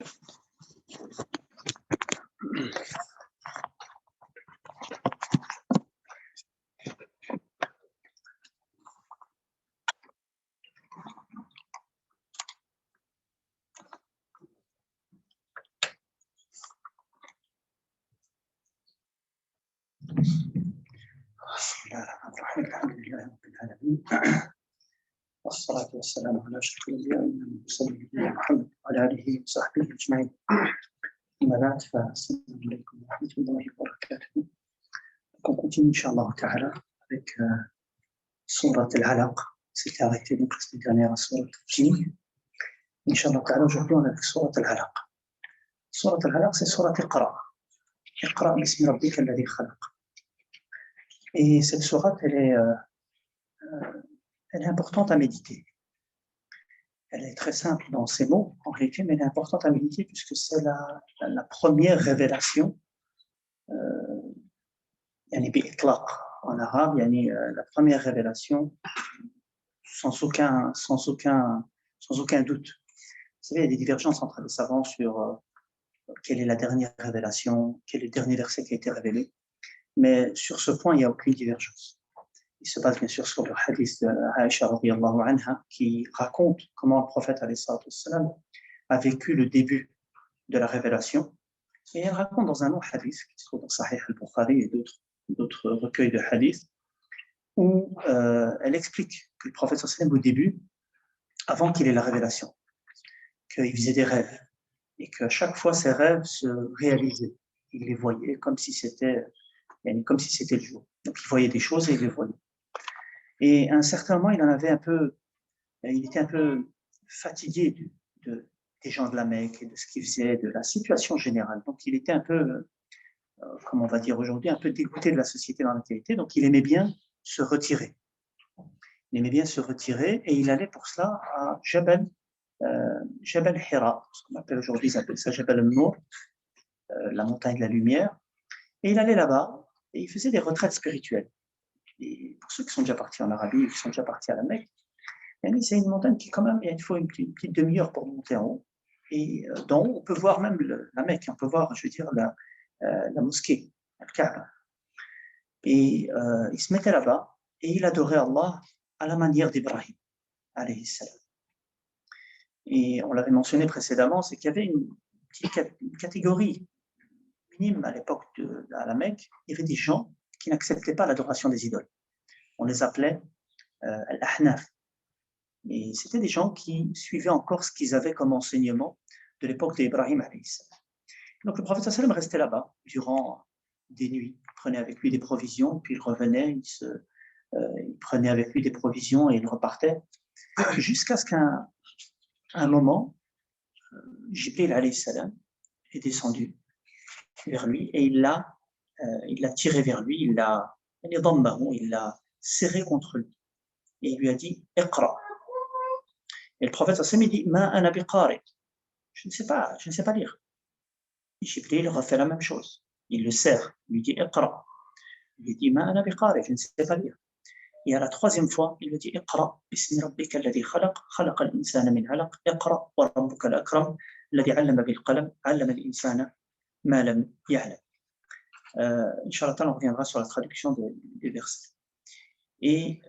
الحمد لله رب العالمين والصلاة والسلام على أشرف الأنبياء والمرسلين نبينا محمد وعلى آله وصحبه أجمعين. أما بعد فالسلام عليكم ورحمة الله وبركاته. On continue Inch'Allah Ta'ala avec Surat Al-Alaq. C'était arrêté donc la semaine dernière à Surat Al-Jinn. Inch'Allah Ta'ala aujourd'hui on est avec Surat Al-Alaq. Surat Al-Alaq c'est Surat Iqra. Iqra bismi rabbika alladhi khalaq. Et cette sourate, elle est importante à méditer. Elle est très simple dans ses mots, en réalité, mais elle est importante à méditer puisque c'est la première révélation, en arabe, la première révélation sans aucun doute. Vous savez, il y a des divergences entre les savants sur quelle est la dernière révélation, quel est le dernier verset qui a été révélé. Mais sur ce point, il n'y a aucune divergence. Il se base bien sûr sur le hadith d'Aïcha radiyallahu anha qui raconte comment le prophète a vécu le début de la révélation. Et elle raconte dans un autre hadith qui se trouve dans Sahih al-Bukhari et d'autres recueils de hadiths où elle explique que le prophète au début, avant qu'il ait la révélation, qu'il faisait des rêves et qu'à chaque fois ses rêves se réalisaient. Il les voyait comme si c'était le jour. Donc il voyait des choses et il les voyait. Et à un certain moment, il était un peu fatigué des gens de la Mecque et de ce qu'ils faisaient, de la situation générale. Donc il était un peu, comme on va dire aujourd'hui, un peu dégoûté de la société dans laquelle il était. Donc il aimait bien se retirer. Et il allait pour cela à Jabal Hira, ce qu'on appelle aujourd'hui, ils appellent ça Jabal al-Nour, la montagne de la lumière. Et il allait là-bas et il faisait des retraites spirituelles. Et pour ceux qui sont déjà partis en Arabie, qui sont déjà partis à la Mecque, c'est une montagne qui quand même, il faut une petite demi-heure pour monter en haut. Et d'en haut, on peut voir même la Mecque, on peut voir, je veux dire, la mosquée, le Kaaba. Et il se mettait là-bas et il adorait Allah à la manière d'Ibrahim, alayhi salam. Et on l'avait mentionné précédemment, c'est qu'il y avait une catégorie minime à l'époque à la Mecque. Il y avait des gens qui n'acceptaient pas l'adoration des idoles. On les appelait al-Ahnaf. Et c'était des gens qui suivaient encore ce qu'ils avaient comme enseignement de l'époque d'Ibrahim alayhi salam. Donc le prophète sallam restait là-bas durant des nuits. Il prenait avec lui des provisions, puis il revenait, il prenait avec lui des provisions et il repartait. Jusqu'à ce qu'à un moment, Jibril alayhi salam est descendu vers lui et il l'a tiré vers lui, il l'a serré contre lui. Et il lui a dit « Iqra ». Et le prophète sallam dit « Ma ana biqari ». Je ne sais pas lire. Et Jibril refait la même chose. Il le serre, il lui dit « Iqra ». Il lui dit « Ma ana biqari », je ne sais pas lire. Et à la troisième fois, il lui dit « Iqra bismi rabbika alladhi khalaq, khalaqa al-insana min 'alaq, iqra wa rabbuka al-akram, alladhi 'allama bil qalam, 'allama al-insana ma lam ya'lam ». Inch'Allah, on reviendra sur la traduction des versets. Et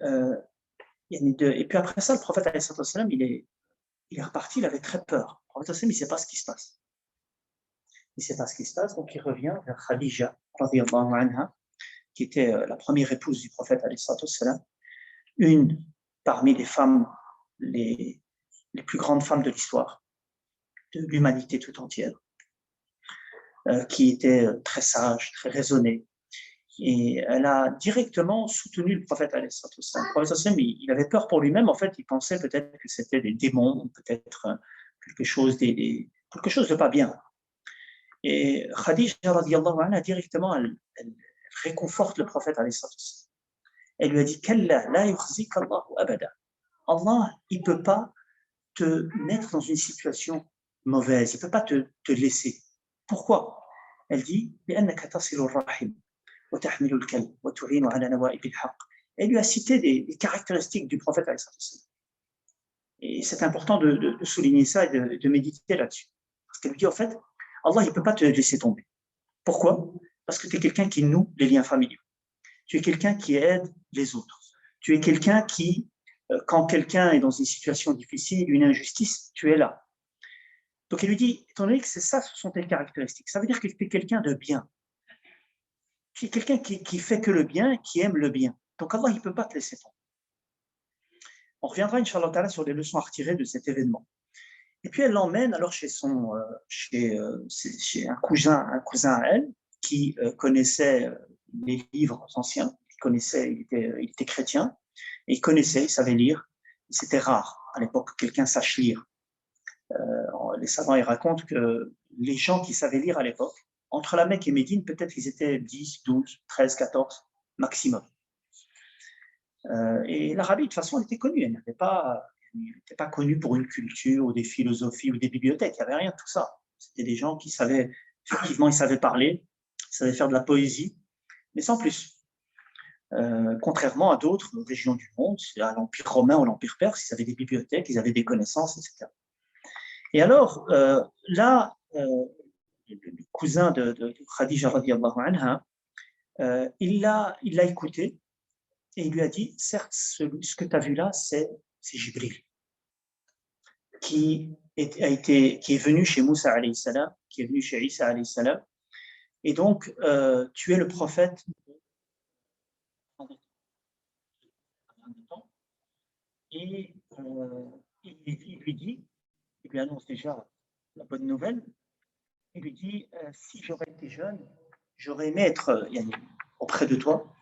puis après ça, le prophète il est reparti, il avait très peur. Le prophète il ne sait pas ce qui se passe. Donc il revient vers Khadija, radiyallahu anha, qui était la première épouse du prophète, une parmi les femmes, les plus grandes femmes de l'histoire, de l'humanité tout entière, qui était très sage, très raisonnée. Et elle a directement soutenu le prophète. Le prophète, il avait peur pour lui-même. En fait, il pensait peut-être que c'était des démons, peut-être quelque chose de pas bien. Et Khadija, radiyallahu anha, directement, elle réconforte le prophète. Elle lui a dit Kalla la yukhzika Allahu abada. Allah, il ne peut pas te mettre dans une situation mauvaise, il ne peut pas te laisser. Pourquoi? Elle dit لأنك تصل الرحم وتحمل الكلب وتعين على نوائب الحق. Elle lui a cité des caractéristiques du prophète. Et c'est important de souligner ça et de méditer là-dessus. Parce qu'elle lui dit, en fait, Allah, il ne peut pas te laisser tomber. Pourquoi? Parce que tu es quelqu'un qui noue les liens familiaux. Tu es quelqu'un qui aide les autres. Tu es quelqu'un qui, quand quelqu'un est dans une situation difficile, une injustice, tu es là. Donc il lui dit, étant donné que c'est ça, ce sont tes caractéristiques, ça veut dire que tu es quelqu'un de bien. Tu es quelqu'un qui fait que le bien, qui aime le bien. Donc Allah, il ne peut pas te laisser tomber. On reviendra, Inch'Allah, sur les leçons à retirer de cet événement. Et puis elle l'emmène alors chez un cousin à elle, qui connaissait les livres anciens, il était chrétien, et il savait lire. C'était rare à l'époque que quelqu'un sache lire. Les savants ils racontent que les gens qui savaient lire à l'époque, entre la Mecque et Médine, peut-être qu'ils étaient 10, 12, 13, 14 maximum. Et l'Arabie, de toute façon, elle était connue. Elle n'était pas connue pour une culture ou des philosophies ou des bibliothèques. Il n'y avait rien de tout ça. C'était des gens qui savaient, effectivement, ils savaient parler, ils savaient faire de la poésie, mais sans plus. Contrairement à d'autres régions du monde, à l'Empire romain ou l'Empire perse, ils avaient des bibliothèques, ils avaient des connaissances, etc. Et alors, là, le cousin de Khadija radiallahu anha, il l'a écouté et il lui a dit, certes, ce que tu as vu là, c'est Jibril, qui est venu chez Moussa alayhi salam, qui est venu chez Isa alayhi salam, et donc tu es le prophète. Et il lui dit, il lui annonce déjà la bonne nouvelle, il lui dit, si j'aurais été jeune, j'aurais aimé être auprès de toi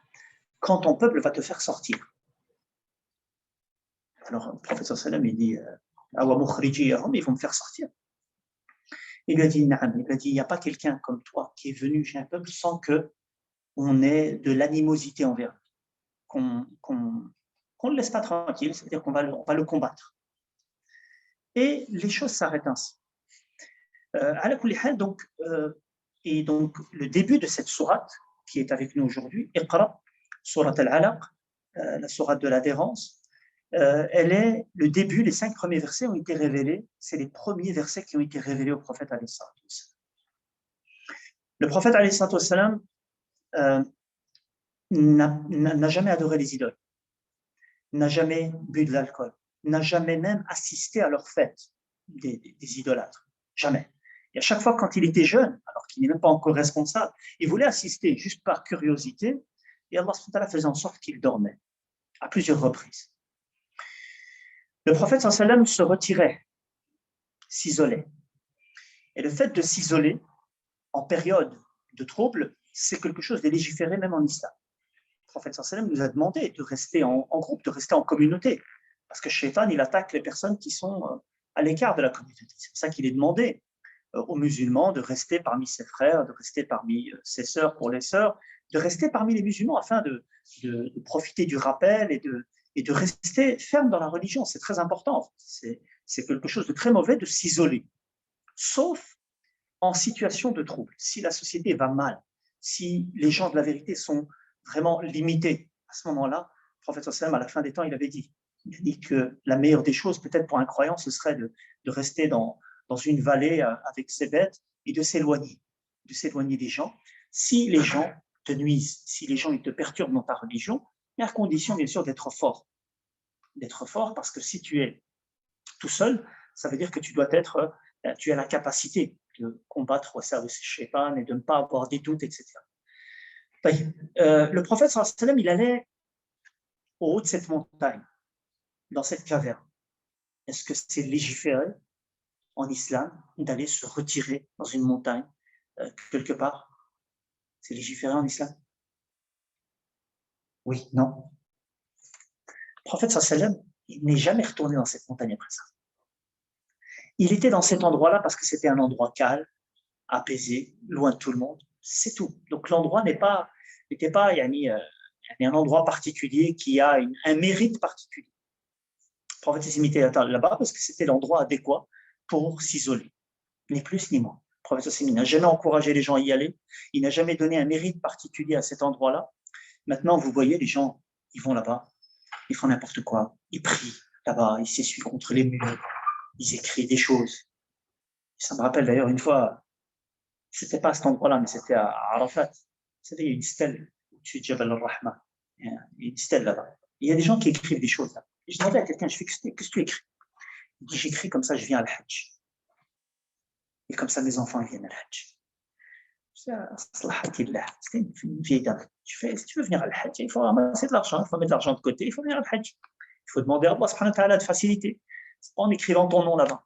quand ton peuple va te faire sortir. Alors le prophète sallam il dit, Awa mukhrijiyahum, ils vont me faire sortir. Il lui a dit, Naam, il lui a dit, il n'y a pas quelqu'un comme toi qui est venu chez un peuple sans que on ait de l'animosité envers lui, qu'on ne le laisse pas tranquille, c'est-à-dire qu'on va le combattre. Et les choses s'arrêtent ainsi. Et donc, le début de cette sourate qui est avec nous aujourd'hui, Iqra, sourate al-Alaq, la sourate de l'adhérence, elle est le début, les 5 premiers versets ont été révélés, c'est les premiers versets qui ont été révélés au prophète alayhi salatu wassalam. Le prophète alayhi salatu wassalam n'a jamais adoré les idoles, n'a jamais bu de l'alcool, n'a jamais même assisté à leur fête des idolâtres, jamais. Et à chaque fois, quand il était jeune, alors qu'il n'est même pas encore responsable, il voulait assister juste par curiosité, et Allah faisait en sorte qu'il dormait à plusieurs reprises. Le prophète sallam se retirait, s'isolait. Et le fait de s'isoler en période de trouble, c'est quelque chose de légiféré même en islam. Le prophète sallam nous a demandé de rester en groupe, de rester en communauté, parce que Shaitan, il attaque les personnes qui sont à l'écart de la communauté. C'est pour ça qu'il est demandé aux musulmans de rester parmi ses frères, de rester parmi ses sœurs pour les sœurs, de rester parmi les musulmans afin de profiter du rappel et de rester ferme dans la religion. C'est très important. C'est quelque chose de très mauvais de s'isoler, sauf en situation de trouble. Si la société va mal, si les gens de la vérité sont vraiment limités, à ce moment-là, le prophète sallam, à la fin des temps, il a dit que la meilleure des choses, peut-être pour un croyant, ce serait de rester dans une vallée avec ses bêtes et de s'éloigner des gens. Si les gens te nuisent, si les gens ils te perturbent dans ta religion, mais à condition bien sûr d'être fort. D'être fort parce que si tu es tout seul, ça veut dire que tu as la capacité de combattre au service de Shaitan et de ne pas avoir des doutes, etc. Le prophète sallallahu alayhi wa sallam, il allait au haut de cette montagne, dans cette caverne. Est-ce que c'est légiféré en islam d'aller se retirer dans une montagne quelque part? C'est légiféré en islam? Oui, non. Le prophète sallallahu alayhi wa sallam, il n'est jamais retourné dans cette montagne après ça. Il était dans cet endroit-là parce que c'était un endroit calme, apaisé, loin de tout le monde. C'est tout. Donc l'endroit n'était pas un endroit particulier qui a un mérite particulier. Le prophète s'est mis là-bas parce que c'était l'endroit adéquat pour s'isoler, ni plus ni moins. Le prophète n'a jamais encouragé les gens à y aller. Il n'a jamais donné un mérite particulier à cet endroit-là. Maintenant, vous voyez, les gens, ils vont là-bas, ils font n'importe quoi, ils prient là-bas, ils s'essuient contre les murs, ils écrivent des choses. Ça me rappelle d'ailleurs une fois, c'était pas à cet endroit-là, mais c'était à Arafat. C'était une stèle au-dessus de Jabal al-Rahma. Il y a une stèle là-bas. Il y a des gens qui écrivent des choses là. Et je demandais à quelqu'un, je fais, qu'est-ce que tu écris? Il dit, j'écris comme ça, je viens à l'Hajj. Et comme ça, mes enfants viennent à l'Hajj. C'était une vieille dame. Tu fais, si tu veux venir à l'Hajj, il faut ramasser de l'argent, il faut mettre de l'argent de côté, il faut venir à l'Hajj. Il faut demander à Allah subhanahu wa ta'ala de faciliter. C'est pas en écrivant ton nom là-bas.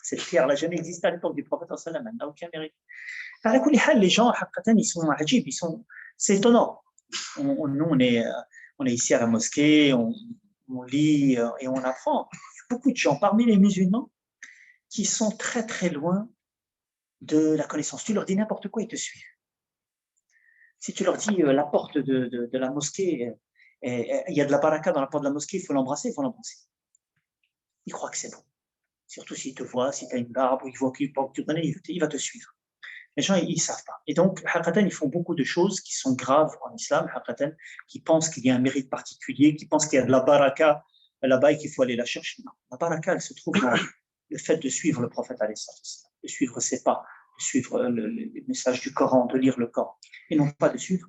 Cette pierre n'a jamais existé à l'époque du prophète sallallahu alayhi wa sallam, elle n'a aucun mérite. Les gens, ils sont ajib, c'est étonnant. Nous, on est ici à la mosquée, on lit et on apprend. Il y a beaucoup de gens parmi les musulmans qui sont très très loin de la connaissance. Tu leur dis n'importe quoi, ils te suivent. Si tu leur dis la porte de la mosquée, il y a de la baraka dans la porte de la mosquée, il faut l'embrasser, il faut l'embrasser. Ils croient que c'est bon. Surtout s'il te voit, si tu as une barbe, ou il voit que tu connais, il va te suivre. Les gens, ils ne savent pas. Et donc, Hakatan, ils font beaucoup de choses qui sont graves en islam, Hakatan, qui pensent qu'il y a un mérite particulier, qui pensent qu'il y a de la baraka là-bas et qu'il faut aller la chercher. Non. La baraka, elle se trouve dans le fait de suivre le prophète, de suivre ses pas, de suivre le message du Coran, de lire le Coran, et non pas de suivre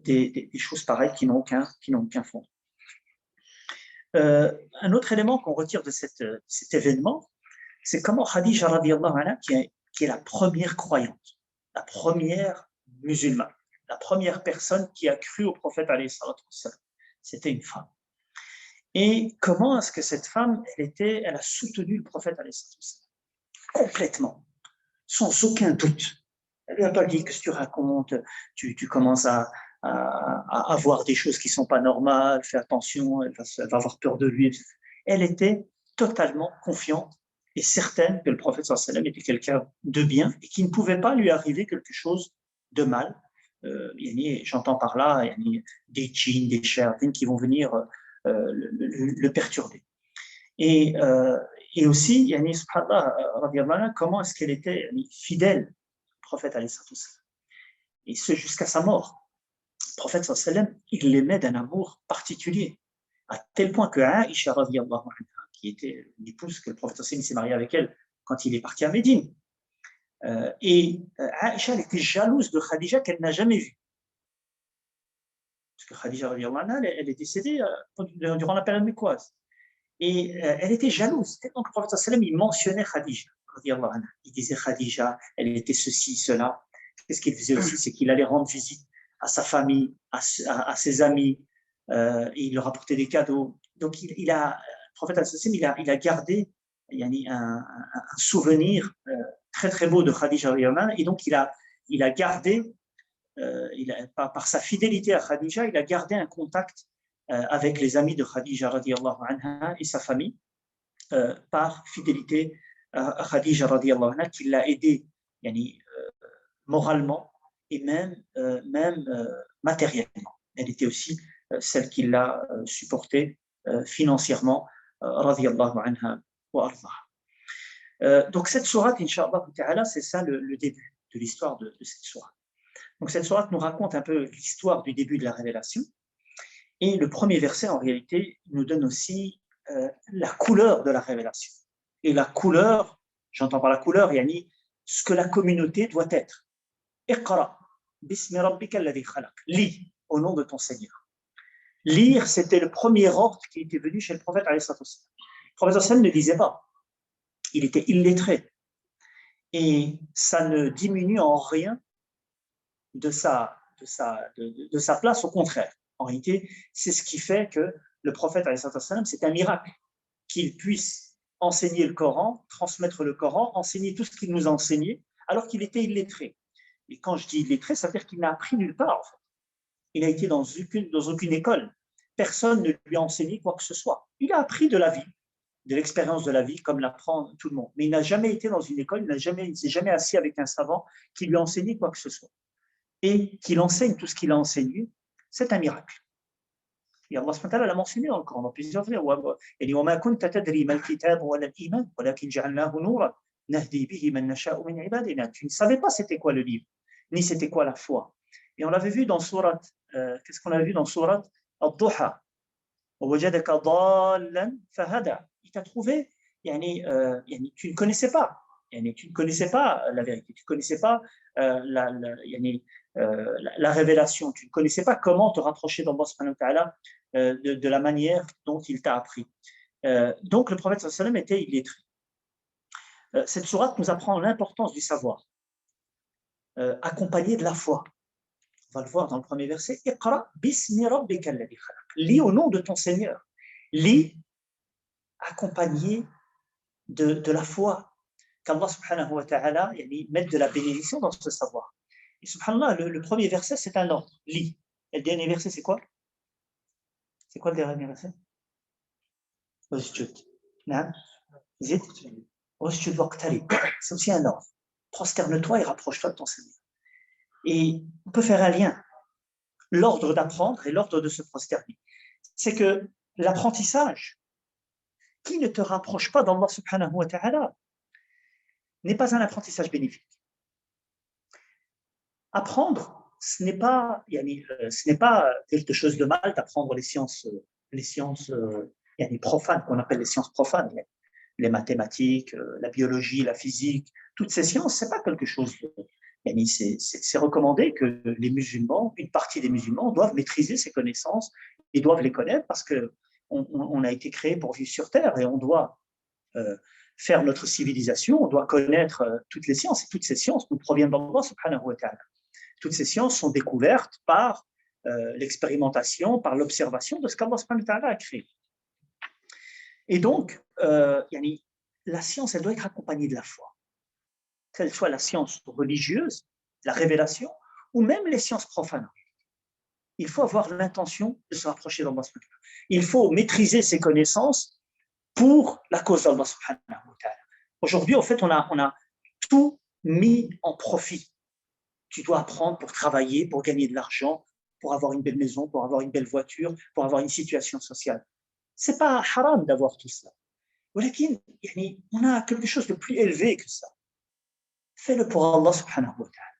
des choses pareilles qui n'ont aucun fond. Un autre élément qu'on retire de cet événement, c'est comment Khadija radiyallahu anha, qui est la première croyante, la première musulmane, la première personne qui a cru au prophète alayhi salatu wassalam. C'était une femme. Et comment est-ce que cette femme, elle a soutenu le prophète alayhi salatu wassalam complètement, sans aucun doute. Elle lui a pas dit que ce que tu racontes, tu commences à avoir des choses qui ne sont pas normales, fais attention, elle va avoir peur de lui. Elle était totalement confiante et certaine que le prophète sallallahu alayhi wa sallam était quelqu'un de bien et qu'il ne pouvait pas lui arriver quelque chose de mal. J'entends par là des djinns, des shayatins qui vont venir le perturber. Et aussi, subhanallah, comment est-ce qu'elle était fidèle au prophète alayhi salatu wassalam. Et ce jusqu'à sa mort. Le prophète sallallahu alayhi wa sallam, il l'aimait d'un amour particulier, à tel point que Aïcha radiyallahu anha, qui était l'épouse que le prophète sallallahu alayhi wa sallam s'est marié avec elle quand il est parti à Médine, Aïcha, elle était jalouse de Khadija qu'elle n'a jamais vue. Parce que Khadija radiyallahu anha, elle est décédée durant la période mécoise. Et elle était jalouse. Tellement que le prophète sallallahu alayhi wa sallam, il mentionnait Khadija radiyallahu anha. Il disait Khadija, elle était ceci, cela. Qu'est-ce qu'il faisait aussi? C'est qu'il allait rendre visite à sa famille, à ses amis, et il leur apportait des cadeaux. Donc, le prophète il a gardé un souvenir très très beau de Khadija radiyallahu anha, et donc il a gardé, par sa fidélité à Khadija, il a gardé un contact avec les amis de Khadija radiyallahu anha et sa famille, par fidélité à Khadija radiyallahu anha, qui l'a aidé moralement et même matériellement. Elle était aussi celle qui l'a supporté financièrement, radiyallahu anha wa ardaha. Donc cette sourate, Inch'Allah ta'ala, c'est ça le début de l'histoire de cette sourate. Donc cette sourate nous raconte un peu l'histoire du début de la révélation. Et le premier verset, en réalité, nous donne aussi la couleur de la révélation. Et la couleur, j'entends par la couleur, ce que la communauté doit être. Iqra, bismi rabbika alladhi khalaq. Lis, au nom de ton Seigneur. Lire, c'était le premier ordre qui était venu chez le prophète alayhi salatu wassalam. Le prophète sallam ne lisait pas. Il était illettré. Et ça ne diminue en rien de sa place, au contraire. En réalité, c'est ce qui fait que le prophète, c'est un miracle, qu'il puisse enseigner le Coran, transmettre le Coran, enseigner tout ce qu'il nous a enseigné, alors qu'il était illettré. Et quand je dis illettré, ça veut dire qu'il n'a appris nulle part, en fait. Il n'a été dans aucune école. Personne ne lui a enseigné quoi que ce soit. Il a appris de la vie, de l'expérience de la vie, comme l'apprend tout le monde. Mais il n'a jamais été dans une école, il ne s'est jamais assis avec un savant qui lui a enseigné quoi que ce soit. Et qu'il enseigne tout ce qu'il a enseigné, c'est un miracle. Et Allah subhanahu wa ta'ala l'a mentionné dans le Coran, dans plusieurs versets. وَمَا كُنْتَ تَدْرِي مَا الْكِتَابُ وَلَا الْإِيمَانُ وَلَكِنْ جَعَلْنَاهُ نُورًا نَهْدِي بِهِ مَن نَشَاءُ مِنْ عِبَادِنَا. Tu ne savais pas c'était quoi le livre, ni c'était quoi la foi. Et on l'avait vu dans sourate, qu'est-ce qu'on a vu dans sourate Ad-Duha. وَوَجَدَكَ ضَالًّا فَهَدَى. Il t'a trouvé, tu ne connaissais pas. tu ne connaissais pas la vérité, tu ne connaissais pas la révélation, tu ne connaissais pas comment te rapprocher d'Allah subhanahu wa ta'ala de la manière dont il t'a appris. Donc le prophète sallallahu alayhi wa sallam était illettré. Cette sourate nous apprend l'importance du savoir, accompagné de la foi. On va le voir dans le premier verset. Iqra bismi rabbika alladhi khalaq. Lis au nom de ton Seigneur. Lis accompagné de la foi. Qu'Allah subhanahu wa ta'ala mette de la bénédiction dans ce savoir. Et subhanallah, le premier verset, c'est un ordre. Lis. Et le dernier verset, c'est quoi? C'est quoi le dernier verset? Wasjud. Naam. Zid. Wasjud waqtarib. C'est aussi un ordre. Prosterne-toi et rapproche-toi de ton Seigneur. Et on peut faire un lien. L'ordre d'apprendre et l'ordre de se prosterner. C'est que l'apprentissage qui ne te rapproche pas d'Allah subhanahu wa ta'ala n'est pas un apprentissage bénéfique. Apprendre, ce n'est pas quelque chose de mal d'apprendre les sciences profanes, qu'on appelle les sciences profanes, les mathématiques, la biologie, la physique, toutes ces sciences, c'est pas quelque chose de... C'est recommandé que les musulmans, une partie des musulmans, doivent maîtriser ces connaissances et doivent les connaître parce qu'on a été créé pour vivre sur Terre et on doit faire notre civilisation, on doit connaître toutes les sciences et toutes ces sciences nous proviennent d'Allah subhanahu wa ta'ala. Toutes ces sciences sont découvertes par l'expérimentation, par l'observation de ce qu'Allah subhanahu wa ta'ala a créé. Et donc, la science, elle doit être accompagnée de la foi. Qu'elle soit la science religieuse, la révélation, ou même les sciences profanes. Il faut avoir l'intention de se rapprocher d'Allah subhanahu wa ta'ala. Il faut maîtriser ses connaissances pour la cause d'Allah subhanahu wa ta'ala. Aujourd'hui, en fait, on a tout mis en profit. Tu dois apprendre pour travailler, pour gagner de l'argent, pour avoir une belle maison, pour avoir une belle voiture, pour avoir une situation sociale. Ce n'est pas haram d'avoir tout ça. Mais on a quelque chose de plus élevé que ça. Fais-le pour Allah subhanahu wa ta'ala.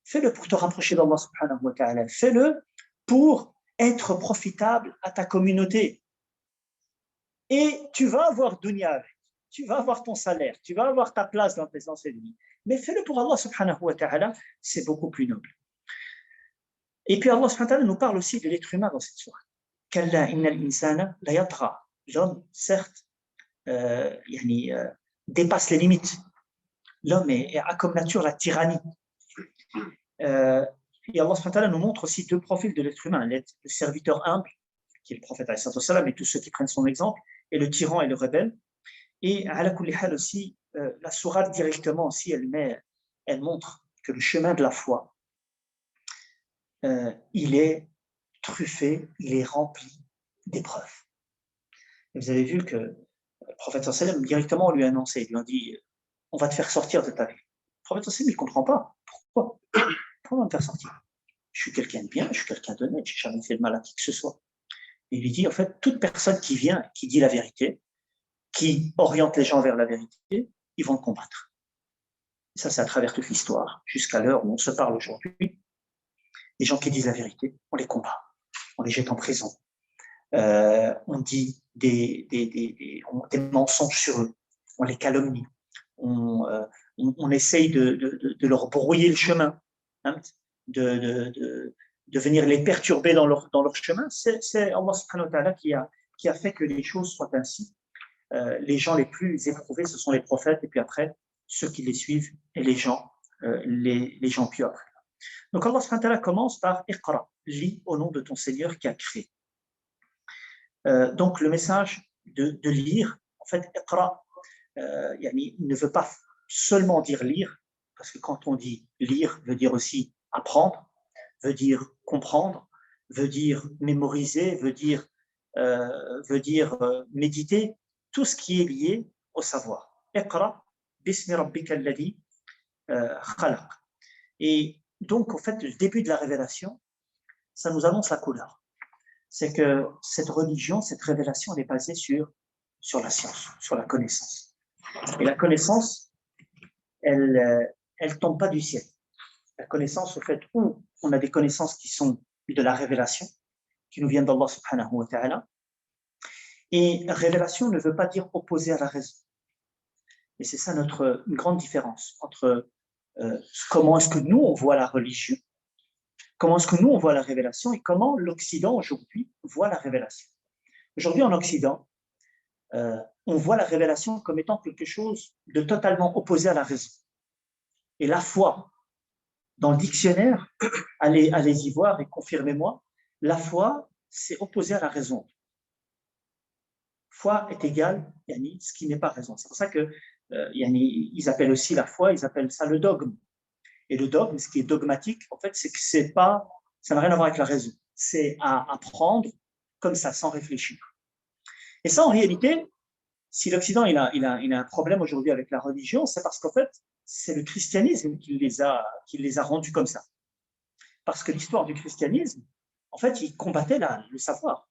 Fais-le pour te rapprocher d'Allah subhanahu wa ta'ala. Fais-le pour être profitable à ta communauté. Et tu vas avoir dunya avec. Tu vas avoir ton salaire. Tu vas avoir ta place dans tes enseignements. Mais fais-le pour Allah subhanahu wa ta'ala. C'est beaucoup plus noble. Et puis Allah subhanahu wa ta'ala nous parle aussi de l'être humain dans cette sourate. Kalla innal insana la yatra. L'homme, certes, dépasse les limites. L'homme a comme nature la tyrannie. Et Allah subhanahu wa ta'ala nous montre aussi deux profils de l'être humain. Le serviteur humble, qui est le prophète alayhi salatu wassalam, et tous ceux qui prennent son exemple, et le tyran et le rebelle. Et ala kulli hal aussi, la sourate directement aussi, elle montre que le chemin de la foi, il est truffé, il est rempli d'épreuves. Et vous avez vu que le prophète sallallahu alayhi wa sallam, directement, on lui a annoncé, il lui a dit, on va te faire sortir de ta vie. Le prophète sallallahu alayhi wa sallam, il ne comprend pas. Pourquoi on va me faire sortir? Je suis quelqu'un de bien, je suis quelqu'un d'honnête, je n'ai jamais fait de mal à qui que ce soit. Et il lui dit, en fait, toute personne qui vient, qui dit la vérité, qui oriente les gens vers la vérité, ils vont le combattre. Et ça, c'est à travers toute l'histoire, jusqu'à l'heure où on se parle aujourd'hui. Les gens qui disent la vérité, on les combat, on les jette en prison. On dit des mensonges sur eux, on les calomnie, on essaye de leur brouiller le chemin, hein, de venir les perturber dans leur chemin. C'est Allah subhanahu wa ta'ala qui a fait que les choses soient ainsi. Les gens les plus éprouvés, ce sont les prophètes, et puis après, ceux qui les suivent, et les gens pieux après. Donc Allah subhanahu wa ta'ala commence par Iqra, lis au nom de ton Seigneur qui a créé. Donc le message de lire, en fait, Iqra, il ne veut pas seulement dire lire, parce que quand on dit lire, veut dire aussi apprendre, veut dire comprendre, veut dire mémoriser, veut dire méditer, tout ce qui est lié au savoir. Iqra, bismi rabbika alladhi khalaq. Et donc, en fait, le début de la révélation, ça nous annonce la couleur. C'est que cette religion, cette révélation, elle est basée sur la science, sur la connaissance. Et la connaissance, elle tombe pas du ciel. La connaissance, au fait, où on a des connaissances qui sont de la révélation, qui nous viennent d'Allah subhanahu wa ta'ala. Et révélation ne veut pas dire opposé à la raison. Et c'est ça une grande différence entre comment est-ce que nous, on voit la religion, comment est-ce que nous, on voit la révélation et comment l'Occident, aujourd'hui, voit la révélation. Aujourd'hui, en Occident, on voit la révélation comme étant quelque chose de totalement opposé à la raison. Et la foi, dans le dictionnaire, allez y voir et confirmez-moi, la foi, c'est opposé à la raison. Foi est égale, yani, ce qui n'est pas raison. C'est pour ça que yani, ils appellent aussi la foi, ils appellent ça le dogme. Et le dogme, ce qui est dogmatique, en fait, c'est que ça n'a rien à voir avec la raison. C'est à apprendre comme ça, sans réfléchir. Et ça, en réalité, si l'Occident il a un problème aujourd'hui avec la religion, c'est parce qu'en fait, c'est le christianisme qui les a rendus comme ça. Parce que l'histoire du christianisme, en fait, il combattait le savoir.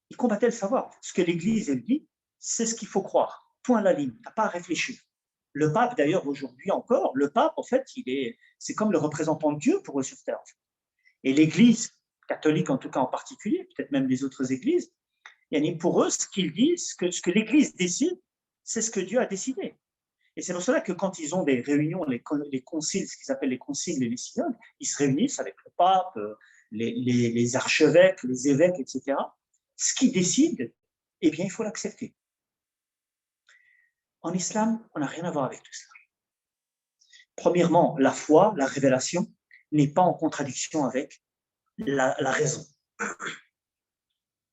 Il combattait le savoir. Ce que l'Église, elle dit, c'est ce qu'il faut croire. Point à la ligne. Il n'y a pas à réfléchir. Le pape, d'ailleurs, aujourd'hui encore, le pape, en fait, c'est comme le représentant de Dieu pour eux sur Terre. Et l'Église catholique, en tout cas en particulier, peut-être même les autres églises, pour eux, ce qu'ils disent, ce que l'Église décide, c'est ce que Dieu a décidé. Et c'est pour cela que quand ils ont des réunions, les conciles, ce qu'ils appellent les conciles et les synodes, ils se réunissent avec le pape, les archevêques, les évêques, etc. Ce qu'ils décident, eh bien, il faut l'accepter. En islam, on n'a rien à voir avec tout cela. Premièrement, la foi, la révélation, n'est pas en contradiction avec la raison.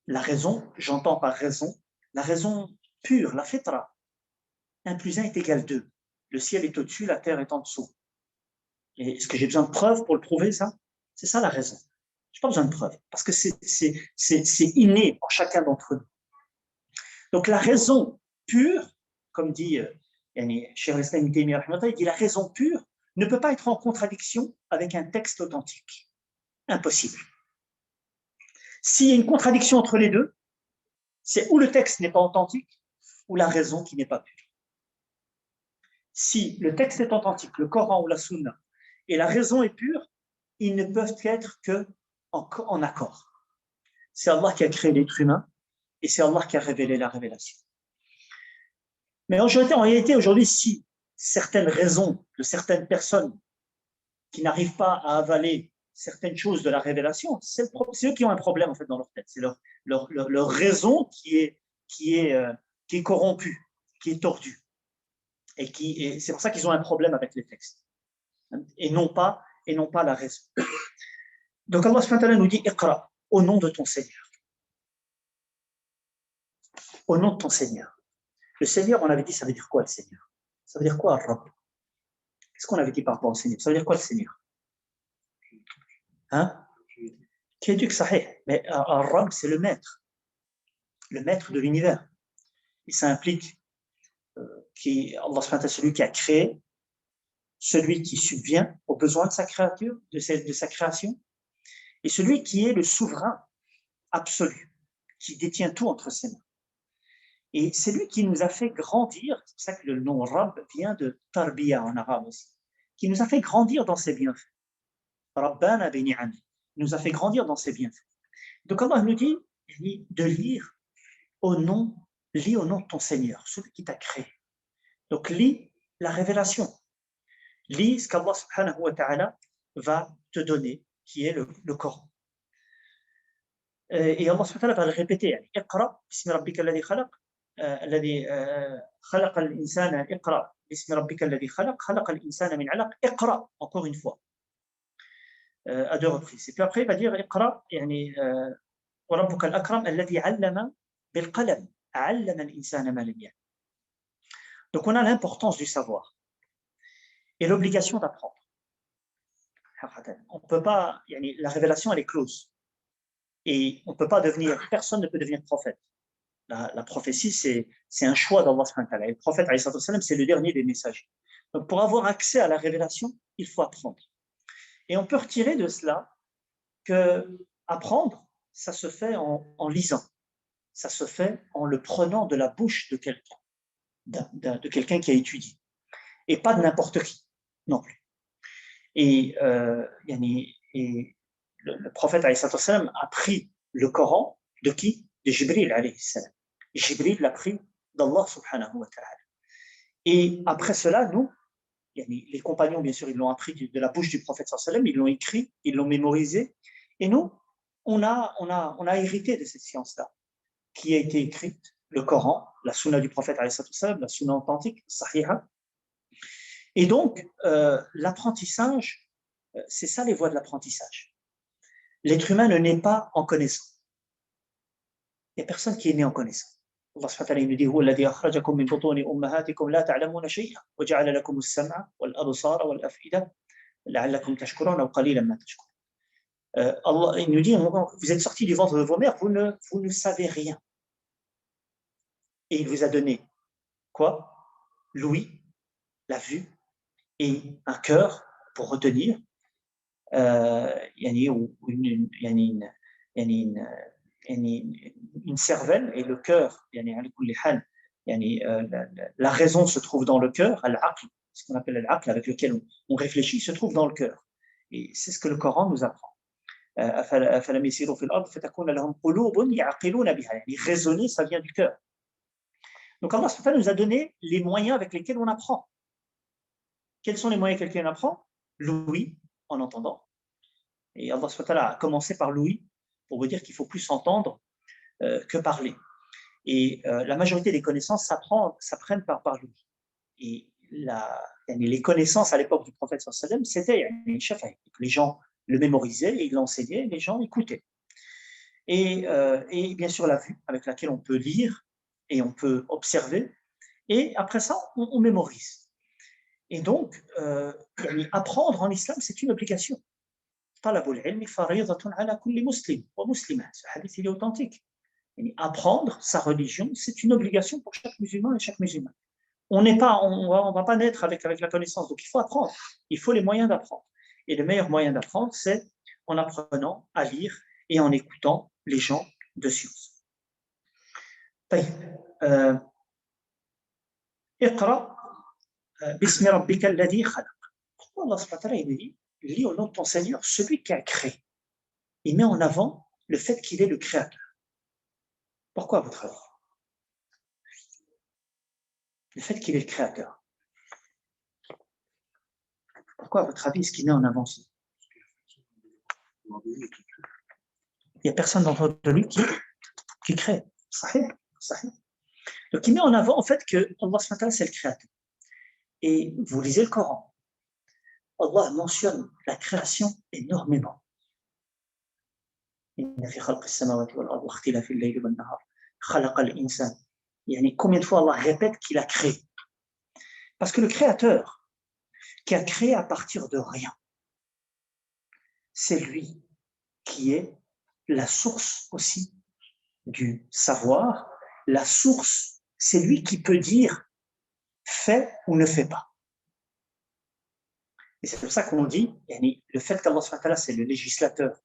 La raison, j'entends par raison, la raison pure, la fitra. 1 plus 1 est égal 2. Le ciel est au-dessus, la terre est en dessous. Et est-ce que j'ai besoin de preuves pour le prouver, ça? C'est ça la raison. Je n'ai pas besoin de preuves, parce que c'est inné en chacun d'entre nous. Donc la raison pure, comme dit Cheikh al-Islam Ibn Taymiyyah, il dit la raison pure ne peut pas être en contradiction avec un texte authentique. Impossible. S'il y a une contradiction entre les deux, c'est ou le texte n'est pas authentique, ou la raison qui n'est pas pure. Si le texte est authentique, le Coran ou la Sunna, et la raison est pure, ils ne peuvent être qu'en accord. C'est Allah qui a créé l'être humain, et c'est Allah qui a révélé la révélation. Mais en réalité, aujourd'hui, si certaines raisons de certaines personnes qui n'arrivent pas à avaler certaines choses de la révélation, c'est eux qui ont un problème en fait dans leur tête. C'est leur raison qui est corrompue, qui est tordue. Et c'est pour ça qu'ils ont un problème avec les textes. Et non pas la raison. Donc Allah subhanahu wa ta'ala nous dit Iqra, au nom de ton Seigneur. Au nom de ton Seigneur. Le Seigneur, on avait dit, ça veut dire quoi le Seigneur? Ça veut dire quoi Ar-Rabb? Qu'est-ce qu'on avait dit par rapport au Seigneur? Ça veut dire quoi le Seigneur? Hein? Qui est Dieu que sahih. Mais Ar-Rabb, c'est le maître de l'univers. Et ça implique Allah subhanahu wa ta'ala, celui qui a créé, celui qui subvient aux besoins de sa créature, de sa création, et celui qui est le souverain absolu, qui détient tout entre ses mains. Et c'est lui qui nous a fait grandir, c'est pour ça que le nom Rabb vient de Tarbiya en arabe aussi, qui nous a fait grandir dans ses bienfaits. Rabbana bi ni'ami, nous a fait grandir dans ses bienfaits. Donc Allah nous dit de lire lis au nom de ton Seigneur, celui qui t'a créé. Donc lis la révélation, lis ce qu'Allah subhanahu wa ta'ala va te donner, qui est le Coran. Et Allah subhanahu wa ta'ala va le répéter, Iqra bismi rabbika alladhi khalaq, الذي خلق الإنسان اقرأ باسم ربك الذي خلق الإنسان من علق اقرأ encore une fois à 2 reprises. Et puis après il va dire اقرأ يعني وربك الأكرم الذي علم بالقلم علم الإنسان ما لم يعلم. Donc on a l'importance du savoir et l'obligation d'apprendre. On peut pas, la révélation elle est close et on peut pas personne ne peut devenir prophète. La prophétie, c'est un choix d'Allah subhanahu wa ta'ala. Le prophète, c'est le dernier des messagers. Donc, pour avoir accès à la révélation, il faut apprendre. Et on peut retirer de cela que apprendre, ça se fait en lisant. Ça se fait en le prenant de la bouche de quelqu'un, de quelqu'un qui a étudié. Et pas de n'importe qui, non plus. Et le prophète, a pris le Coran de qui? De Jibril, alayhi salam. Jibril l'a pris d'Allah subhanahu wa ta'ala. Et après cela, nous, les compagnons, bien sûr, ils l'ont appris de la bouche du prophète sallam, ils l'ont écrit, ils l'ont mémorisé. Et nous, on a hérité de cette science-là, qui a été écrite, le Coran, la sunna du prophète, la sunna authentique, sahiha. Et donc, l'apprentissage, c'est ça les voies de l'apprentissage. L'être humain ne naît pas en connaissant. Il n'y a personne qui est né en connaissant. Allah subhanahu wa ta'ala nous dit هو الذي أخرجكم من بطون أمهاتكم لا تعلمون شيئا وجعل لكم السمع والأبصار والأفئدة لعلكم تشكرون أو قليلا ما تشكرون. Allah il nous dit vous êtes sortis du ventre de vos mères, vous ne savez rien. Et il vous a donné quoi? L'ouïe, la vue et un cœur pour retenir une cervelle et le cœur, la raison se trouve dans le cœur, al-aql, ce qu'on appelle al-aql, avec lequel on réfléchit, se trouve dans le cœur. Et c'est ce que le Coran nous apprend. Raisonner, ça vient du cœur. Donc Allah nous a donné les moyens avec lesquels on apprend. Quels sont les moyens avec lesquels on apprend? L'ouïe, en entendant. Et Allah a commencé par l'ouïe pour vous dire qu'il faut plus entendre que parler. Et la majorité des connaissances s'apprennent par l'ouïe. Et les connaissances à l'époque du prophète sallam, c'était les gens le mémorisaient et ils l'enseignaient, les gens écoutaient. Et bien sûr la vue avec laquelle on peut lire et on peut observer. Et après ça, on mémorise. Et donc, apprendre en islam, c'est une obligation. طلب العلم فريضة على كل مسلم ومسلمة. Ce hadith, il est authentique. Apprendre sa religion, c'est une obligation pour chaque musulman et chaque musulmane. On va pas naître avec la connaissance, donc il faut apprendre. Il faut les moyens d'apprendre. Et le meilleur moyen d'apprendre, c'est en apprenant à lire et en écoutant les gens de science. اقرأ باسم ربك الذي خلق. Allah subhanahu wa ta'ala, il dit, lis au nom de ton Seigneur, celui qui a créé. Il met en avant le fait qu'il est le créateur. Pourquoi, à votre avis? Le fait qu'il est le créateur. Pourquoi, à votre avis, est-ce qu'il met en avant ça? Il n'y a personne d'entre lui qui crée. Sahih. Donc, il met en avant, en fait, que Allah subhanahu wa ta'ala, c'est le créateur. Et vous lisez le Coran. Allah mentionne la création énormément. Combien de fois Allah répète qu'il a créé? Parce que le créateur qui a créé à partir de rien, c'est lui qui est la source aussi du savoir. La source, c'est lui qui peut dire fais ou ne fais pas. Et c'est pour ça qu'on dit, le fait qu'Allah c'est le législateur,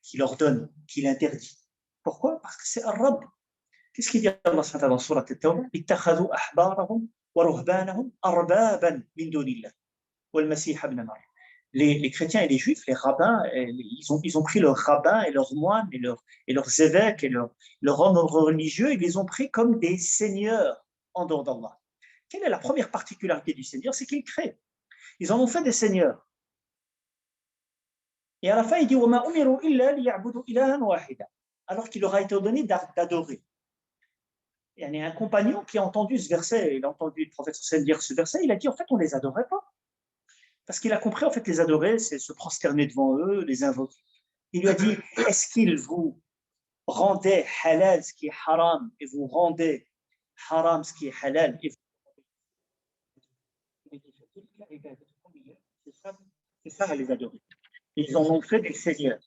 qui l'ordonne, qui l'interdit. Pourquoi? Parce que c'est Ar-Rabb. Qu'est-ce qu'il dit Allah dans Surat At-Tawbah? Ittakhadhu ahbarahum wa ruhbanahum arbaban min dunillah wal masih ibn Maryam. Les chrétiens et les juifs, les rabbins, ils ont pris leurs rabbins et leurs moines et leurs évêques et leurs hommes religieux, ils les ont pris comme des seigneurs en dehors d'Allah. Quelle est la première particularité du Seigneur? C'est qu'il crée. Ils en ont fait des seigneurs. Et à la fin, il dit alors qu'il leur a été donné d'adorer. Il y a un compagnon qui a entendu ce verset, il a entendu le prophète dire ce verset, il a dit en fait on ne les adorait pas. Parce qu'il a compris en fait les adorer, c'est se prosterner devant eux, les invoquer. Il lui a dit est-ce qu'ils vous rendaient halal ce qui est haram et vous rendez haram ce qui est halal et c'est ça à les adorer. Ils en ont fait des seigneurs.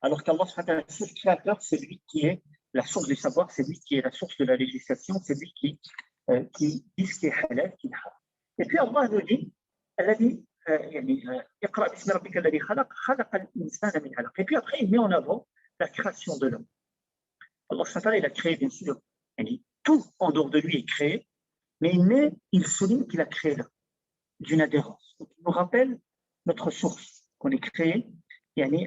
Alors qu'Allah, c'est le créateur, c'est lui qui est la source du savoir, c'est lui qui est la source de la législation, c'est lui qui dit ce qui est halal, qui est haram. Et puis Allah nous dit, et puis après, il met en avant la création de l'homme. Allah, il a créé, bien sûr, tout en dehors de lui est créé, mais il souligne qu'il a créé l'homme d'une adhérence. Donc, il nous rappelle notre source, qu'on est créé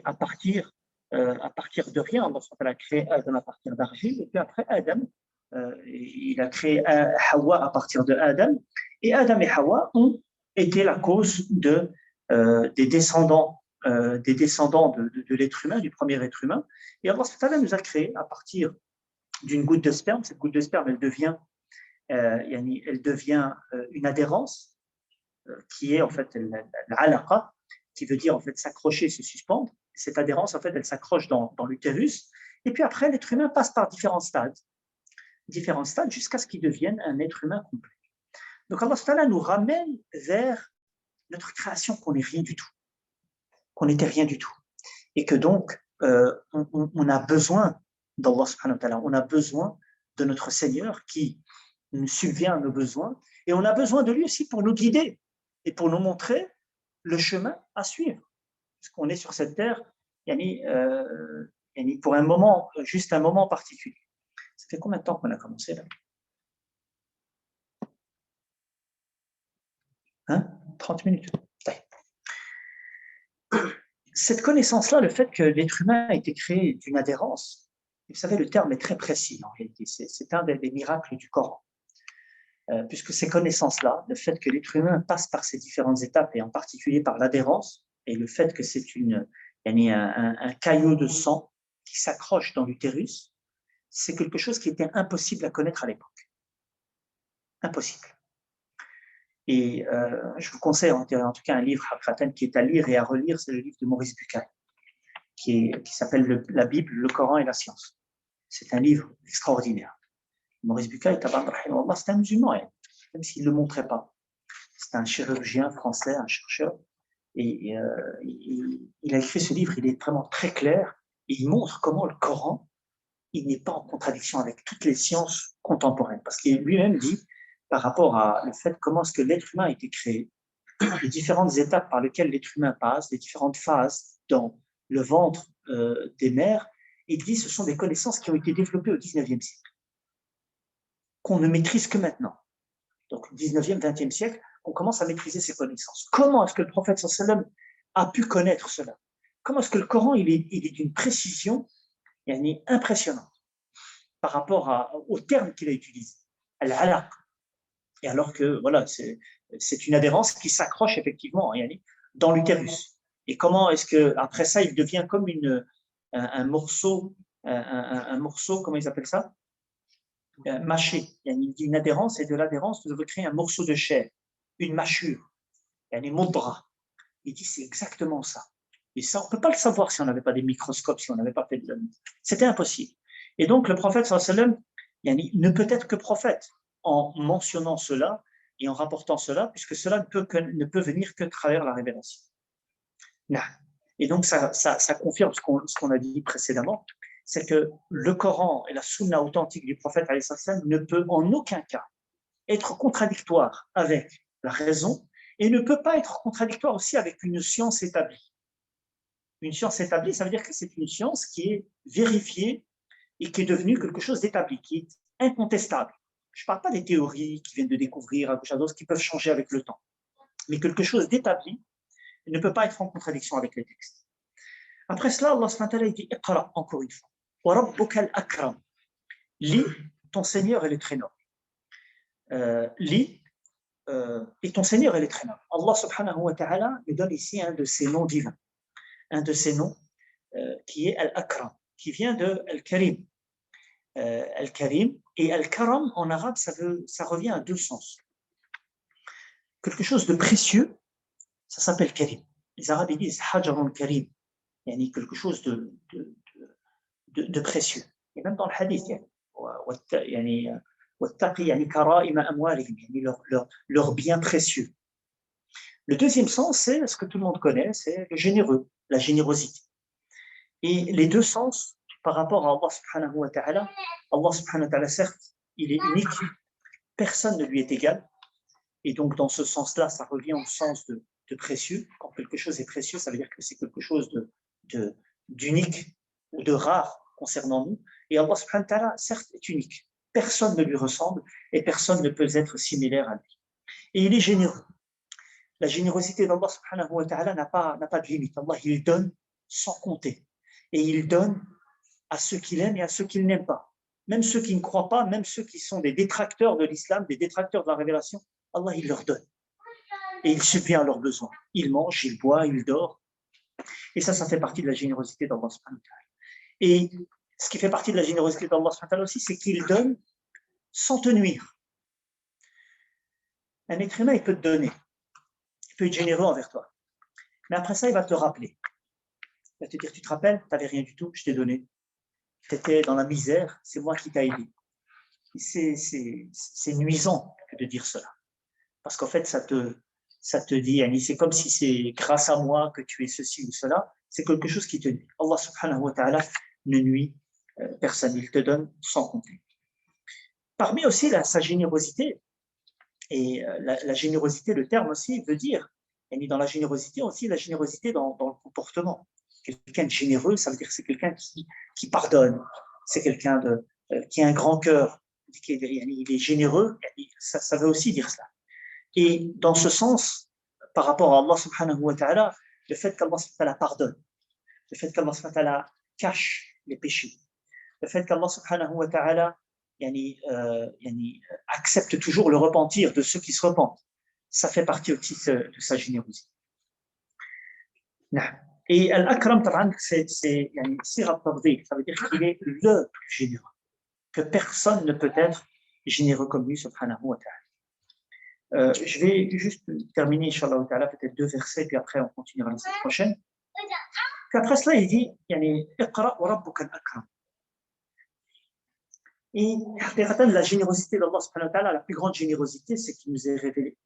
à partir de rien. Allah a créé Adam à partir d'argile, et puis après Adam, il a créé Hawa à partir de Adam, et Adam et Hawa ont été la cause des descendants, de l'être humain, du premier être humain. Et Allah nous a créé à partir d'une goutte de sperme. Cette goutte de sperme, elle devient une adhérence, qui est en fait l'alaqa, qui veut dire en fait s'accrocher, se suspendre. Cette adhérence, en fait, elle s'accroche dans l'utérus. Et puis après, l'être humain passe par différents stades jusqu'à ce qu'il devienne un être humain complet. Donc Allah nous ramène vers notre création, qu'on n'est rien du tout, qu'on n'était rien du tout. Et que donc, on a besoin d'Allah subhanahu wa ta'ala, on a besoin de notre Seigneur qui nous subvient à nos besoins, et on a besoin de lui aussi pour nous guider et pour nous montrer le chemin à suivre. Parce qu'on est sur cette terre, pour un moment, juste un moment particulier. Ça fait combien de temps qu'on a commencé là? 30 minutes. Cette connaissance-là, le fait que l'être humain a été créé d'une adhérence, vous savez, le terme est très précis en réalité, c'est un des miracles du Coran. Puisque ces connaissances-là, le fait que l'être humain passe par ces différentes étapes, et en particulier par l'adhérence, et le fait que c'est un caillot de sang qui s'accroche dans l'utérus, c'est quelque chose qui était impossible à connaître à l'époque. Impossible. Et je vous conseille en tout cas un livre qui est à lire et à relire, c'est le livre de Maurice Bucaille, qui s'appelle La Bible, le Coran et la science. C'est un livre extraordinaire. Maurice Bucaille, c'est un musulman, même s'il ne le montrait pas. C'est un chirurgien français, un chercheur, et il a écrit ce livre, il est vraiment très clair, et il montre comment le Coran, il n'est pas en contradiction avec toutes les sciences contemporaines, parce qu'il lui-même dit, par rapport à le fait comment est-ce que l'être humain a été créé, les différentes étapes par lesquelles l'être humain passe, les différentes phases dans le ventre des mères, il dit que ce sont des connaissances qui ont été développées au XIXe siècle, qu'on ne maîtrise que maintenant. Donc, 19e, 20e siècle, on commence à maîtriser ces connaissances. Comment est-ce que le prophète sallam a pu connaître cela? Comment est-ce que le Coran, il est d'une précision impressionnante par rapport au terme qu'il a utilisé, al-alaq. Et alors que, voilà, c'est une adhérence qui s'accroche effectivement dans l'utérus. Et comment est-ce que après ça, il devient comme un morceau, comment ils appellent ça? Mâché. Il dit une adhérence, et de l'adhérence, vous devez créer un morceau de chair, une mâchure, moudra. Il dit c'est exactement ça. Et ça, on ne peut pas le savoir si on n'avait pas des microscopes, si on n'avait pas fait de... C'était impossible. Et donc, le prophète sallam ne peut être que prophète en mentionnant cela et en rapportant cela, puisque cela ne peut venir que à travers la révélation. Et donc, ça confirme ce qu'on a dit précédemment, c'est que le Coran et la sunna authentique du prophète ne peut en aucun cas être contradictoire avec la raison, et ne peut pas être contradictoire aussi avec une science établie. Une science établie, ça veut dire que c'est une science qui est vérifiée et qui est devenue quelque chose d'établi, qui est incontestable. Je ne parle pas des théories qui viennent de découvrir à gauche à droite, qui peuvent changer avec le temps, mais quelque chose d'établi ne peut pas être en contradiction avec les textes. Après cela, Allah subhanahu wa ta'ala dit Iqra, encore une fois. Wa rabbuka al-akram. Lis, ton Seigneur, il est très noble. Lis, et ton Seigneur, il est très noble. Allah subhanahu wa ta'ala nous donne ici un de ses noms divins. Un de ses noms qui est Al-Akram, qui vient de Al-Karim. Al-Karim et Al-Karam en arabe, ça revient à deux sens. Quelque chose de précieux, ça s'appelle Karim. Les Arabes disent Hajarun Karim, quelque chose de précieux. Et même dans le hadith, leurs biens précieux. Le deuxième sens, c'est ce que tout le monde connaît, c'est le généreux, la générosité. Et les deux sens, par rapport à Allah subhanahu wa ta'ala, certes, il est unique, personne ne lui est égal. Et donc, dans ce sens-là, ça revient au sens de précieux. Quand quelque chose est précieux, ça veut dire que c'est quelque chose d'unique ou de rare concernant nous. Et Allah subhanahu wa ta'ala, certes, est unique. Personne ne lui ressemble et personne ne peut être similaire à lui. Et il est généreux. La générosité d'Allah subhanahu wa ta'ala n'a pas de limite. Allah, il donne sans compter. Et il donne à ceux qu'il aime et à ceux qu'il n'aime pas. même ceux qui ne croient pas, même ceux qui sont des détracteurs de l'islam, des détracteurs de la révélation, Allah, il leur donne. Et il subvient à leurs besoins. Il mange, il boit, il dort. Et ça fait partie de la générosité d'Allah subhanahu wa ta'ala. Et ce qui fait partie de la générosité d'Allah subhanahu wa ta'ala aussi, c'est qu'il donne sans te nuire. Un être humain, il peut te donner. Il peut être généreux envers toi. Mais après ça, il va te rappeler. Il va te dire, tu te rappelles, tu n'avais rien du tout, je t'ai donné. Tu étais dans la misère, c'est moi qui t'ai aidé. C'est nuisant de dire cela. Parce qu'en fait, ça te dit, Annie, c'est comme si c'est grâce à moi que tu es ceci ou cela. C'est quelque chose qui te nuit. Allah subhanahu wa ta'ala ne nuit personne. Il te donne sans compter. Parmi aussi sa générosité, et la générosité, le terme aussi veut dire, Annie, dans la générosité aussi, la générosité dans le comportement. Quelqu'un de généreux, ça veut dire que c'est quelqu'un qui pardonne. C'est quelqu'un qui a un grand cœur. Il est généreux, ça veut aussi dire cela. Et dans ce sens, par rapport à Allah subhanahu wa ta'ala, le fait qu'Allah subhanahu wa ta'ala pardonne, le fait qu'Allah subhanahu wa ta'ala cache les péchés, le fait qu'Allah subhanahu wa ta'ala accepte toujours le repentir de ceux qui se repentent, ça fait partie aussi de sa générosité. Et Al-Akram, c'est sirat tafdil, ça veut dire qu'il est le plus généreux, que personne ne peut être généreux comme lui, subhanahu wa ta'ala. Je vais juste terminer, Inch'Allah ta'ala, peut-être 2 versets, puis après on continuera la semaine prochaine. Puis après cela, il dit, Iqra wa rabbuka al-akram. Et la générosité d'Allah subhanahu wa ta'ala, la plus grande générosité, c'est qu'il nous ait révélé,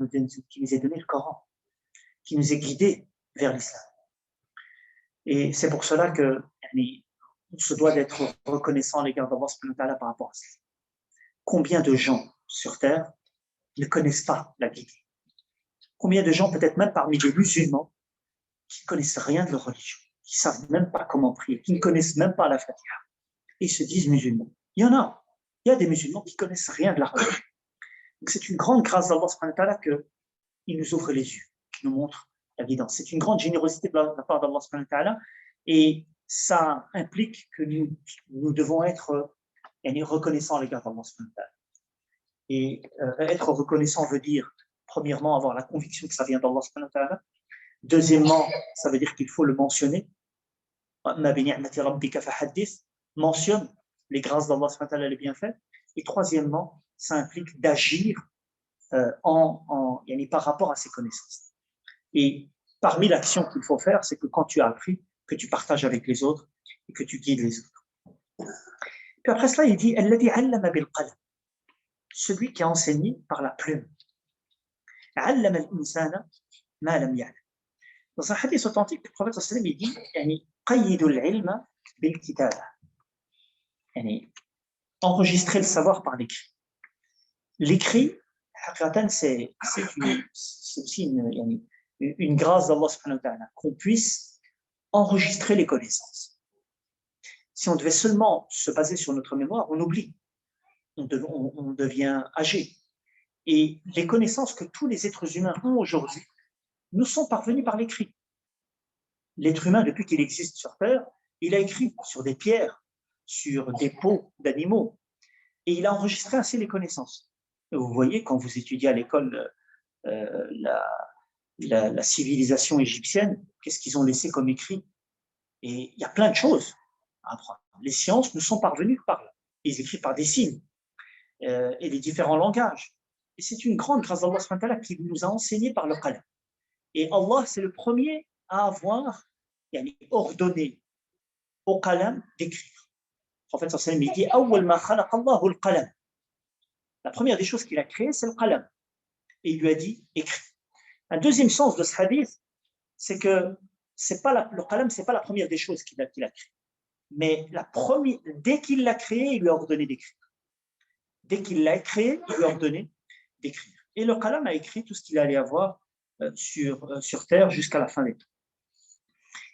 qu'il nous ait donné le Coran, qu'il nous ait guidés vers l'islam. Et c'est pour cela que on se doit d'être reconnaissant à l'égard d'Allah subhanahu wa ta'ala par rapport à ça. Combien de gens sur Terre ne connaissent pas la guidée? Combien de gens, peut-être même parmi les musulmans, qui ne connaissent rien de leur religion, qui ne savent même pas comment prier, qui ne connaissent même pas la Fatiha, et se disent musulmans. Il y a des musulmans qui ne connaissent rien de la religion. Donc c'est une grande grâce d'Allah subhanahu wa ta'ala qu'il nous ouvre les yeux, qu'il nous montre la guidance. C'est une grande générosité de la part d'Allah subhanahu wa ta'ala, et ça implique que nous devons être reconnaissants à l'égard d'Allah subhanahu wa ta'ala. Et être reconnaissant veut dire, premièrement, avoir la conviction que ça vient d'Allah subhanahu wa ta'ala. Deuxièmement, ça veut dire qu'il faut le mentionner. Mentionne les grâces d'Allah subhanahu wa ta'ala, les bienfaits. Et troisièmement, ça implique d'agir par rapport à ses connaissances. Et parmi l'action qu'il faut faire, c'est que quand tu as appris, que tu partages avec les autres et que tu guides les autres. Puis après cela, il dit celui qui a enseigné par la plume. Dans un hadith authentique, le prophète sallallahu alayhi wa sallam dit قيدوا العلم بالكتابة. Enregistrer le savoir par l'écrit. L'écrit, c'est aussi une grâce d'Allah subhanahu wa ta'ala, qu'on puisse enregistrer les connaissances. Si on devait seulement se baser sur notre mémoire, on oublie. On devient âgé. Et les connaissances que tous les êtres humains ont aujourd'hui nous sont parvenues par l'écrit. L'être humain, depuis qu'il existe sur Terre, il a écrit sur des pierres, sur des peaux d'animaux, et il a enregistré ainsi les connaissances. Et vous voyez, quand vous étudiez à l'école la civilisation égyptienne, qu'est-ce qu'ils ont laissé comme écrit? Et il y a plein de choses à apprendre. Les sciences nous sont parvenues par là. Ils écrivent par des signes et les différents langages. Et c'est une grande grâce d'Allah subhanahu wa ta'ala qui nous a enseigné par le qalam. Et Allah, c'est le premier à avoir ordonné au qalam d'écrire. Le prophète sallallahu alayhi wa sallam dit la première des choses qu'il a créées, c'est le qalam. Et il lui a dit écris. Un deuxième sens de ce hadith, c'est que le qalam, ce n'est pas la première des choses qu'il a créées. Mais dès qu'il l'a créé, il lui a ordonné d'écrire. Dès qu'il l'a créé, il lui a ordonné d'écrire. Et le qalam a écrit tout ce qu'il allait avoir sur Terre jusqu'à la fin des temps.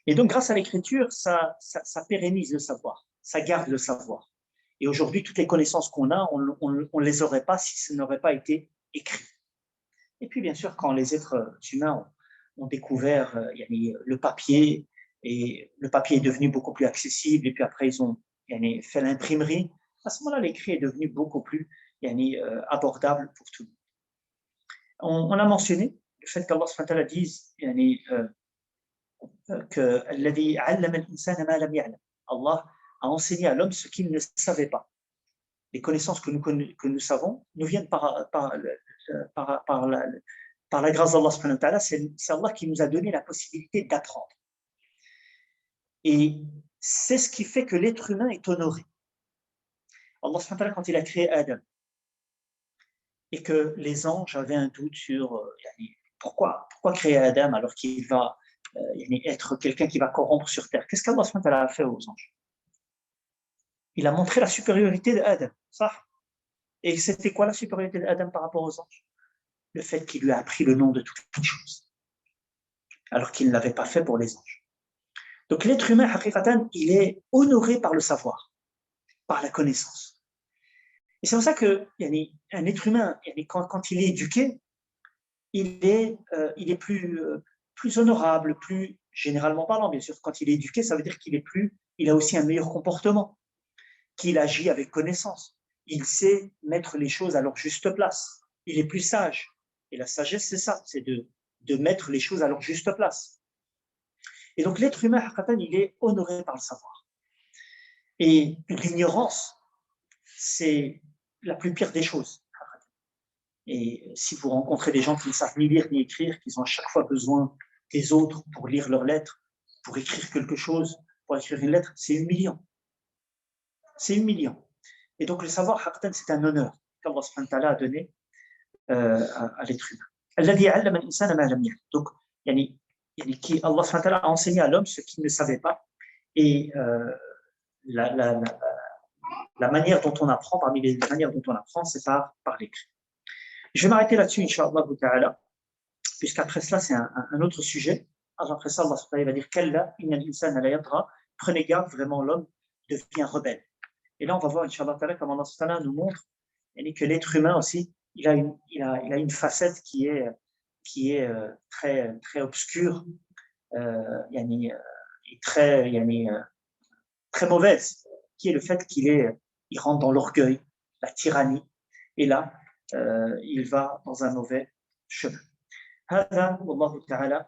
Et donc, grâce à l'écriture, ça pérennise le savoir, ça garde le savoir. Et aujourd'hui, toutes les connaissances qu'on a, on ne les aurait pas si ce n'aurait pas été écrit. Et puis, bien sûr, quand les êtres humains ont découvert le papier, et le papier est devenu beaucoup plus accessible, et puis après, ils ont fait l'imprimerie, à ce moment-là, l'écrit est devenu beaucoup plus abordable pour tout le monde. On a mentionné le fait qu'Allah subhanahu wa ta'ala dise que Allah a enseigné à l'homme ce qu'il ne savait pas. Les connaissances que nous savons nous viennent par la grâce d'Allah subhanahu wa ta'ala. C'est Allah qui nous a donné la possibilité d'apprendre. Et c'est ce qui fait que l'être humain est honoré. Allah subhanahu wa ta'ala, quand il a créé Adam, et que les anges avaient un doute sur pourquoi créer Adam alors qu'il va être quelqu'un qui va corrompre sur terre. Qu'est-ce qu'Allah subhanahu wa ta'ala a fait aux anges? Il a montré la supériorité d'Adam, ça. Et c'était quoi la supériorité d'Adam par rapport aux anges? Le fait qu'il lui a appris le nom de toutes choses, alors qu'il ne l'avait pas fait pour les anges. Donc l'être humain, haqiqatan, il est honoré par le savoir, par la connaissance. Et c'est pour ça que un être humain, quand il est éduqué, il est plus honorable, plus généralement parlant, bien sûr. Quand il est éduqué, ça veut dire il a aussi un meilleur comportement, qu'il agit avec connaissance. Il sait mettre les choses à leur juste place. Il est plus sage. Et la sagesse, c'est ça, c'est de mettre les choses à leur juste place. Et donc l'être humain, il est honoré par le savoir. Et l'ignorance, c'est la plus pire des choses. Et si vous rencontrez des gens qui ne savent ni lire ni écrire, qui ont à chaque fois besoin des autres pour lire leurs lettres, pour écrire quelque chose, pour écrire une lettre, c'est humiliant. C'est humiliant. Et donc le savoir, c'est un honneur qu'Allah subhanahu wa ta'ala a donné à l'être humain. Donc, Allah subhanahu wa ta'ala a enseigné à l'homme ce qu'il ne savait pas. Et la manière dont on apprend, parmi les manières dont on apprend, c'est par l'écrit. Je vais m'arrêter là-dessus, Inch'Allah ta'ala, puisqu'après cela, c'est un autre sujet. Après ça, Allah va dire Kalla, innal insana la yatra. Prenez garde, vraiment, l'homme devient rebelle. Et là, on va voir, Inch'Allah ta'ala, comme Allah ta'ala nous montre que l'être humain aussi, il a une facette qui est très, très obscure, et très mauvaise, qui est le fait qu'il rentre dans l'orgueil, la tyrannie. Et là, il va dans un mauvais chemin. هذا والله تعالى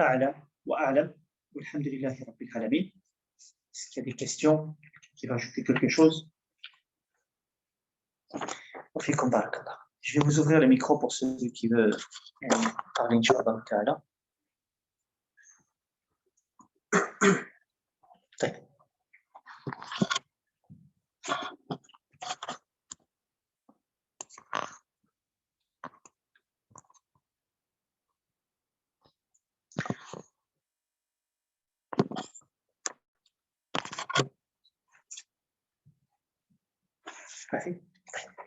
أعلى وأعلم والحمد لله رب العالمين. Est-ce qu'il y a des questions? Qui va ajouter quelque chose? وفيكم بارك الله. Je vais vous ouvrir le micro pour ceux qui veulent parler, Inch'Allah ta'ala.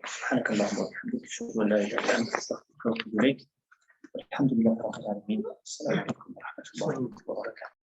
سبحانك اللهم وبحمدك أشهد أن لا إله إلا أنت أستغفرك وأتوب إليك والحمد لله رب العالمين. السلام عليكم ورحمة الله وبركاته.